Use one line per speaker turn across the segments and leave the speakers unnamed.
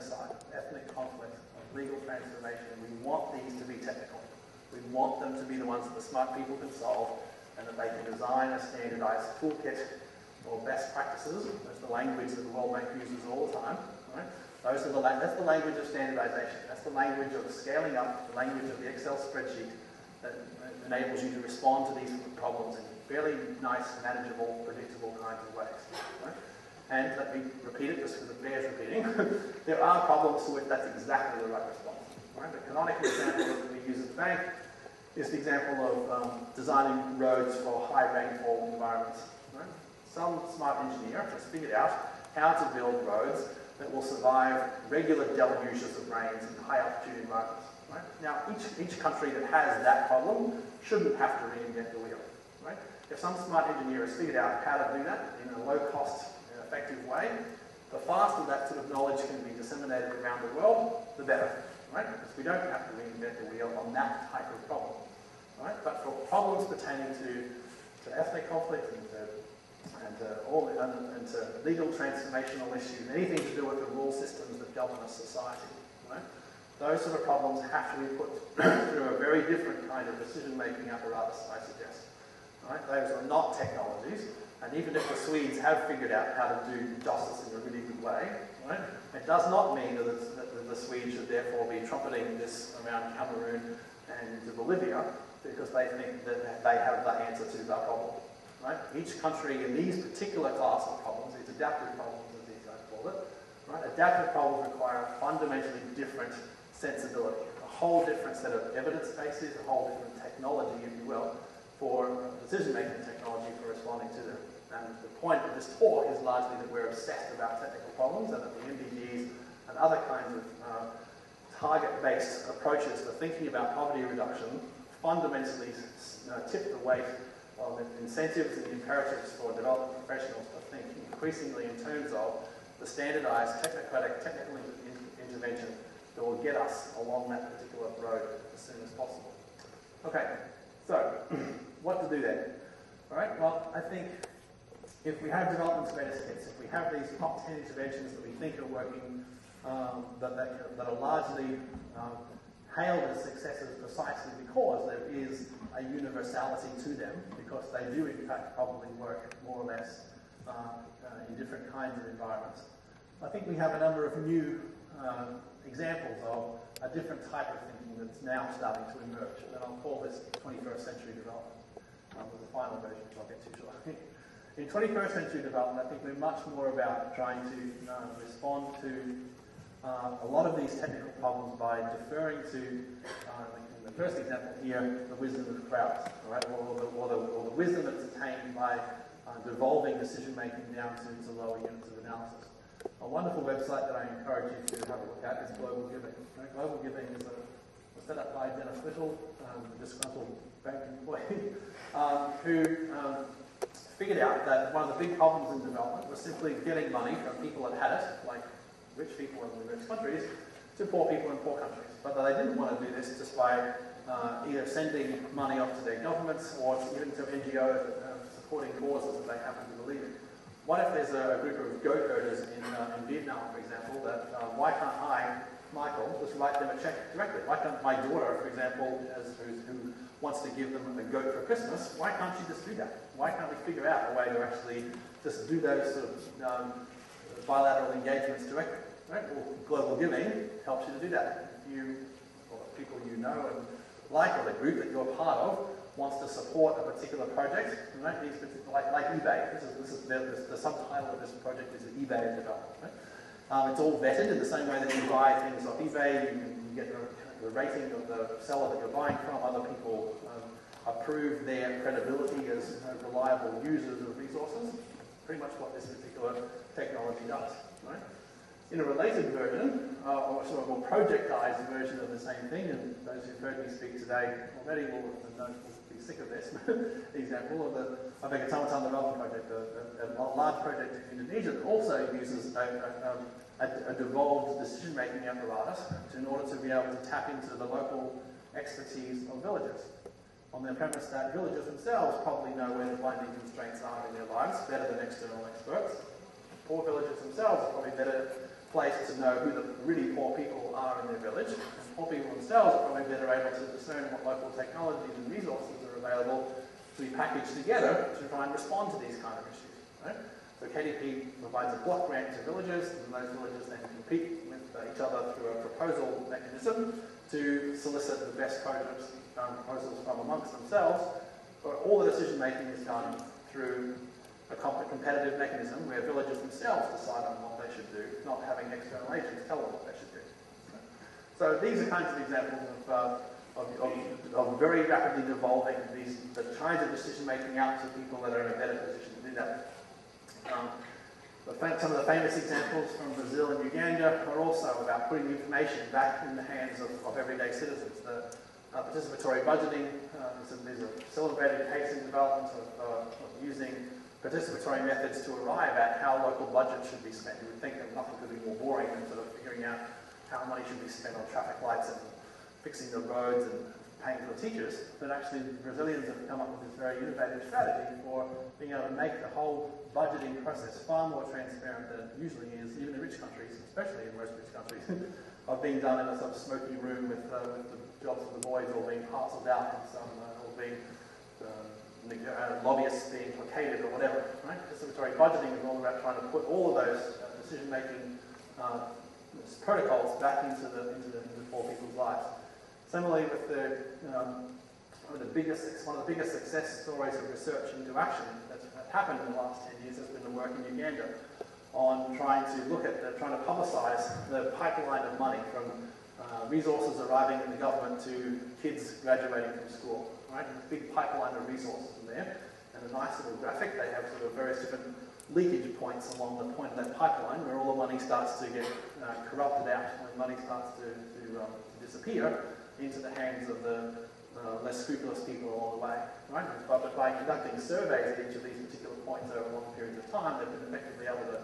genocide, ethnic conflict, legal transformation, and we want these to be technical. We want them to be the ones that the smart people can solve, and that they can design a standardized toolkit or best practices. That's the language that the World Bank uses all the time. Right? That's the language of standardization. That's the language of scaling up, the language of the Excel spreadsheet that enables you to respond to these problems in fairly nice, manageable, predictable kinds of ways. Right? And let me repeat it just because it bears repeating. There are problems to which that's exactly the right response. Right? The canonical example that we use at the bank is the example of designing roads for high rainfall environments. Right? Some smart engineer has figured out how to build roads that will survive regular deluges of rains in high altitude environments. Right? Now, each country that has that problem shouldn't have to reinvent the wheel. Right? If some smart engineer has figured out how to do that in a low-cost, effective way, the faster that sort of knowledge can be disseminated around the world, the better. Right? Because we don't have to reinvent the wheel on that type of problem. Right? But for problems pertaining to ethnic conflict and to legal transformational issues, anything to do with the rule systems that govern a society, right? Those sort of problems have to be put through a very different kind of decision-making apparatus, I suggest. Right? Those are not technologies, and even if the Swedes have figured out how to do justice in a really good way, right, it does not mean that the Swedes should therefore be trumpeting this around Cameroon and Bolivia because they think that they have the answer to that problem. Right? Each country in these particular class of problems, these adaptive problems as these guys call it, right? Adaptive problems require a fundamentally different sensibility, a whole different set of evidence bases, a whole different technology, if you will, for decision-making technology for responding to them. And the point of this talk is largely that we're obsessed about technical problems and that the MDGs and other kinds of target-based approaches to thinking about poverty reduction fundamentally tip the weight of the incentives and the imperatives for development professionals to think increasingly in terms of the standardized technocratic technical intervention that will get us along that particular road as soon as possible. Okay, so what to do then? All right, well, I think if we have development status hits, if we have these top 10 interventions that we think are working, that are largely hailed as successes precisely because there is a universality to them, because they do in fact probably work more or less in different kinds of environments. I think we have a number of new examples of a different type of thinking that's now starting to emerge, and I'll call this 21st century development. With the final version, which I'll get to shortly. In 21st century development, I think we're much more about trying to respond to a lot of these technical problems by deferring to, in the first example here, the wisdom of crowds, right? or the wisdom that's attained by devolving decision-making down to lower units of analysis. A wonderful website that I encourage you to have a look at is Global Giving. Right? Global Giving is set up by Dennis Little, a disgruntled bank employee, who figured out that one of the big problems in development was simply getting money from people that had it, like rich people in the rich countries, to poor people in poor countries. But they didn't want to do this just by either sending money off to their governments or even to NGOs supporting causes that they happen to believe in. What if there's a group of goat herders in Vietnam, for example, that why can't I, Michael, just write them a check directly? Why can't my daughter, for example, who wants to give them a goat for Christmas, why can't she just do that? Why can't we figure out a way to actually just do those sort of bilateral engagements directly? Right? Well, Global Giving helps you to do that. If you, or the people you know and like, or the group that you're part of, wants to support a particular project, right? These like eBay. The subtitle of this project is eBay development. Right? It's all vetted in the same way that you buy things off eBay. You get the rating of the seller that you're buying from. Other people approve their credibility as reliable users of resources. Pretty much what this particular technology does. Right? In a related version, or sort of a more projectized version of the same thing, and those who've heard me speak today already will be sick of this example of the Tamatang Development Project, a large project in Indonesia that also uses a devolved decision-making apparatus in order to be able to tap into the local expertise of villagers, on the premise that villagers themselves probably know where the binding constraints are in their lives better than external experts. Poor villagers themselves are probably better place to know who the really poor people are in their village. And poor people themselves are probably better able to discern what local technologies and resources are available to be packaged together to try and respond to these kind of issues. Right? So KDP provides a block grant to villages, and those villages then compete with each other through a proposal mechanism to solicit the best proposals from amongst themselves. But all the decision making is done through a competitive mechanism where villages themselves decide on what they should do, not having external agents tell them what they should do. So these are kinds of examples of very rapidly devolving the kinds of decision making out to people that are in a better position to do that. Some of the famous examples from Brazil and Uganda are also about putting information back in the hands of everyday citizens. The participatory budgeting is a celebrated case in development of using participatory methods to arrive at how local budgets should be spent. You would think that nothing could be more boring than sort of figuring out how money should be spent on traffic lights and fixing the roads and paying for the teachers. But actually, Brazilians have come up with this very innovative strategy for being able to make the whole budgeting process far more transparent than it usually is, even in rich countries, especially in most rich countries, of being done in a sort of smoky room with the jobs of the boys all being parcelled out and some all being lobbyists being placated or whatever. Right? Participatory budgeting is all about trying to put all of those decision-making protocols back into the poor people's lives. Similarly, with one of the biggest success stories of research into action that's happened in the last 10 years has been the work in Uganda on trying to publicise the pipeline of money from resources arriving in the government to kids graduating from school. Right? There's a big pipeline of resources in there, and a nice little graphic. They have sort of various different leakage points along the point of that pipeline where all the money starts to get corrupted out, when money starts to disappear into the hands of the less scrupulous people along the way. Right? But by conducting surveys at each of these particular points over long periods of time, they've been effectively able to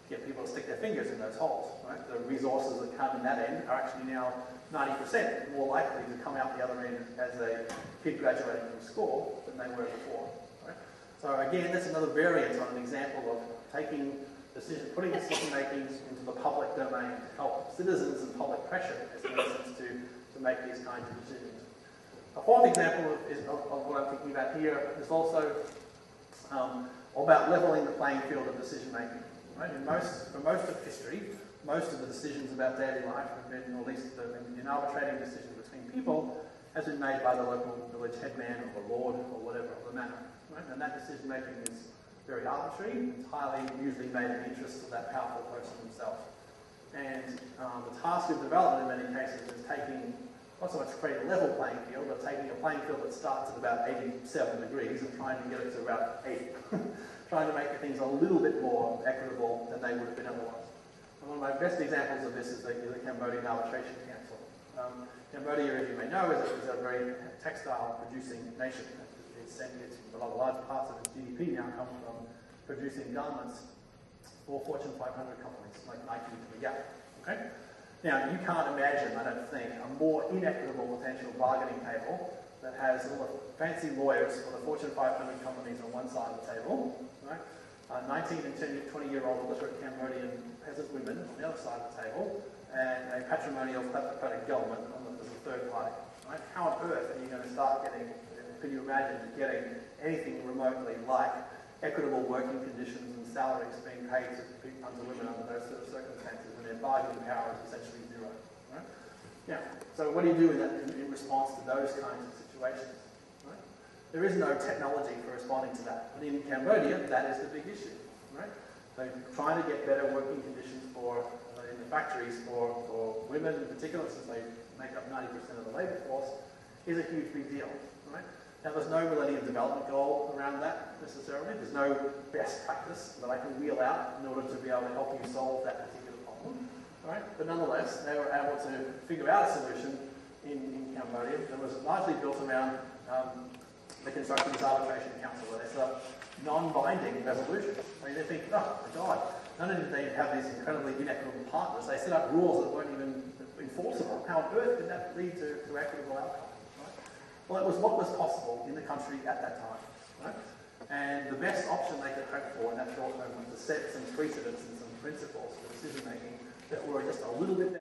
get people to stick their fingers in those holes. Right? The resources that come in that end are actually now 90% more likely to come out the other end as a kid graduating from school than they were before. Right? So again, that's another variant on an example of putting decision making into the public domain to help citizens and public pressure, as for instance, to make these kinds of decisions. A fourth example of what I'm thinking about here is also about levelling the playing field of decision making. Right? For most of history, most of the decisions about daily life have been, or at least in arbitrating decisions between people, has been made by the local village headman or the lord or whatever of the manor. Right? And that decision making is very arbitrary, entirely usually made in the interest of that powerful person himself. And the task of development in many cases is taking, not so much create a level playing field, but taking a playing field that starts at about 87 degrees and trying to get it to about 80. Trying to make things a little bit more equitable than they would have been otherwise. And one of my best examples of this is the Cambodian Arbitration Council. Cambodia, as you may know, is a very textile-producing nation. A lot of large parts of its GDP now come from producing garments for Fortune 500 companies like Nike and Gap. Okay? Now, you can't imagine, I don't think, a more inequitable potential bargaining table that has all the fancy lawyers for the Fortune 500 companies on one side of the table, right? 19 and 20-year-old illiterate Cambodian peasant women on the other side of the table, and a patrimonial kleptocratic government on the third party. Right? How on earth are you going to start can you imagine getting anything remotely like equitable working conditions and salaries being paid to women under those sort of circumstances when their bargaining power is essentially zero? Right? Yeah. So what do you do in response to those kinds of situations? Right? There is no technology for responding to that. But in Cambodia, that is the big issue. Right? So trying to get better working conditions in the factories for women in particular, since they make up 90% of the labour force, is a huge big deal. Right? Now, there's no Millennium Development Goal around that necessarily. There's no best practice that I can wheel out in order to be able to help you solve that particular problem. Right? But nonetheless, they were able to figure out a solution in Cambodia that was largely built around the Constructors Arbitration Council, where there's a non-binding resolution. I mean, they think, oh my God, not only did they have these incredibly inequitable partners, they set up rules that weren't even enforceable. How on earth did that lead to equitable outcomes? Well, it was what was possible in the country at that time. Right? And the best option they could hope for in that short term was to set some precedents and some principles for decision making that were just a little bit